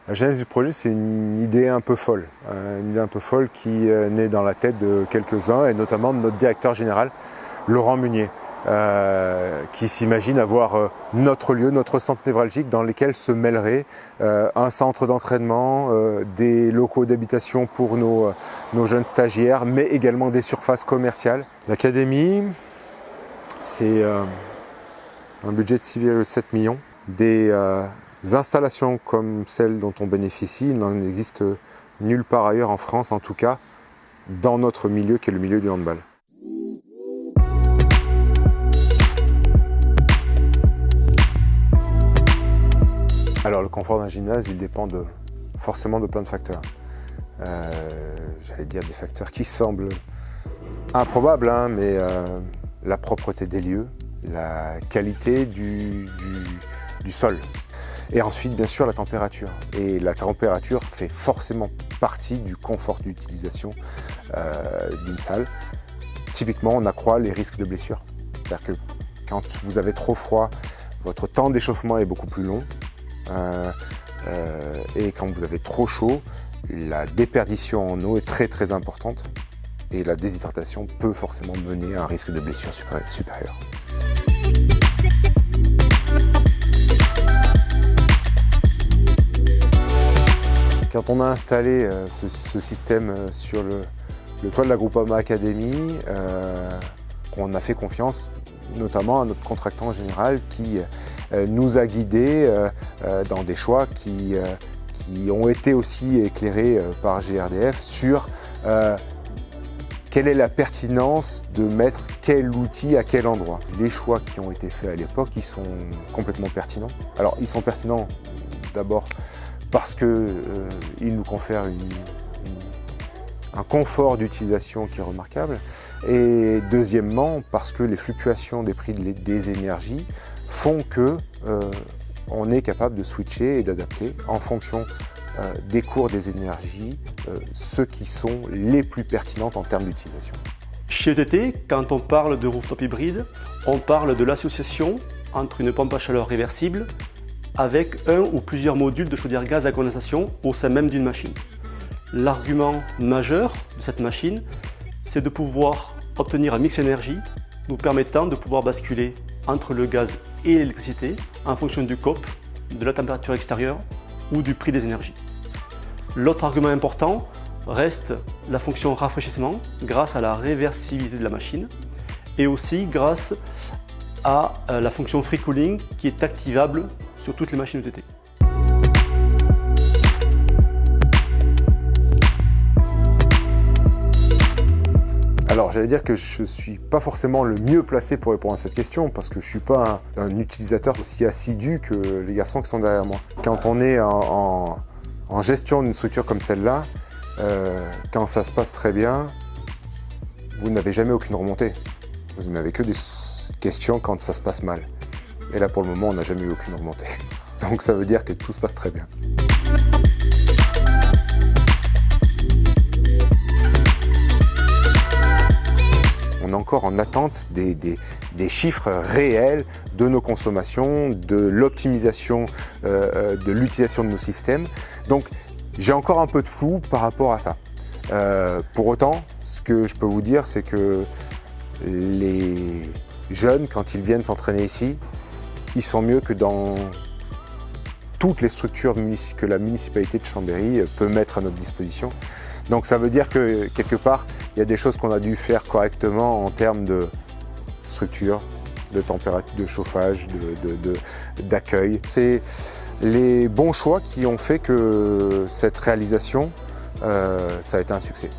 La genèse du projet, c'est une idée un peu folle. Une idée un peu folle qui naît dans la tête de quelques-uns, et notamment de notre directeur général, Laurent Munier, qui s'imagine avoir notre lieu, notre centre névralgique dans lequel se mêlerait un centre d'entraînement, des locaux d'habitation pour nos jeunes stagiaires, mais également des surfaces commerciales. L'académie, c'est un budget de 6,7 millions. Des installations comme celle dont on bénéficie, il n'en existe nulle part ailleurs en France, en tout cas dans notre milieu qui est le milieu du handball. Alors le confort d'un gymnase, il dépend forcément de plein de facteurs. J'allais dire des facteurs qui semblent improbables, hein, mais la propreté des lieux, la qualité du sol. Et ensuite, bien sûr, la température. Et la température fait forcément partie du confort d'utilisation d'une salle. Typiquement, on accroît les risques de blessures. C'est-à-dire que quand vous avez trop froid, votre temps d'échauffement est beaucoup plus long. Et quand vous avez trop chaud, la déperdition en eau est très très importante. Et la déshydratation peut forcément mener à un risque de blessure supérieur. Quand on a installé ce système sur le toit de la Groupama Academy, on a fait confiance notamment à notre contractant général qui nous a guidés dans des choix qui ont été aussi éclairés par GRDF sur quelle est la pertinence de mettre quel outil à quel endroit. Les choix qui ont été faits à l'époque, ils sont complètement pertinents. Alors, ils sont pertinents d'abord parce qu'ils nous confèrent un confort d'utilisation qui est remarquable, et deuxièmement parce que les fluctuations des prix des énergies font qu'on est capable de switcher et d'adapter en fonction des cours des énergies, ceux qui sont les plus pertinentes en termes d'utilisation. Chez ETT, quand on parle de rooftop hybride, on parle de l'association entre une pompe à chaleur réversible avec un ou plusieurs modules de chaudière gaz à condensation au sein même d'une machine. L'argument majeur de cette machine, c'est de pouvoir obtenir un mix énergie nous permettant de pouvoir basculer entre le gaz et l'électricité en fonction du COP, de la température extérieure ou du prix des énergies. L'autre argument important reste la fonction rafraîchissement grâce à la réversibilité de la machine et aussi grâce à la fonction free cooling qui est activable sur toutes les machines ETT. Alors j'allais dire que je ne suis pas forcément le mieux placé pour répondre à cette question parce que je ne suis pas un utilisateur aussi assidu que les garçons qui sont derrière moi. Quand on est en gestion d'une structure comme celle-là, quand ça se passe très bien, vous n'avez jamais aucune remontée. Vous n'avez que des questions quand ça se passe mal. Et là pour le moment on n'a jamais eu aucune remontée. Donc ça veut dire que tout se passe très bien. On est encore en attente des chiffres réels de nos consommations, de l'optimisation de l'utilisation de nos systèmes. Donc j'ai encore un peu de flou par rapport à ça. Pour autant, ce que je peux vous dire, c'est que les jeunes, quand ils viennent s'entraîner ici, ils sont mieux que dans toutes les structures que la municipalité de Chambéry peut mettre à notre disposition. Donc ça veut dire que quelque part, il y a des choses qu'on a dû faire correctement en termes de structure, de température, de chauffage, d'accueil. C'est les bons choix qui ont fait que cette réalisation, ça a été un succès.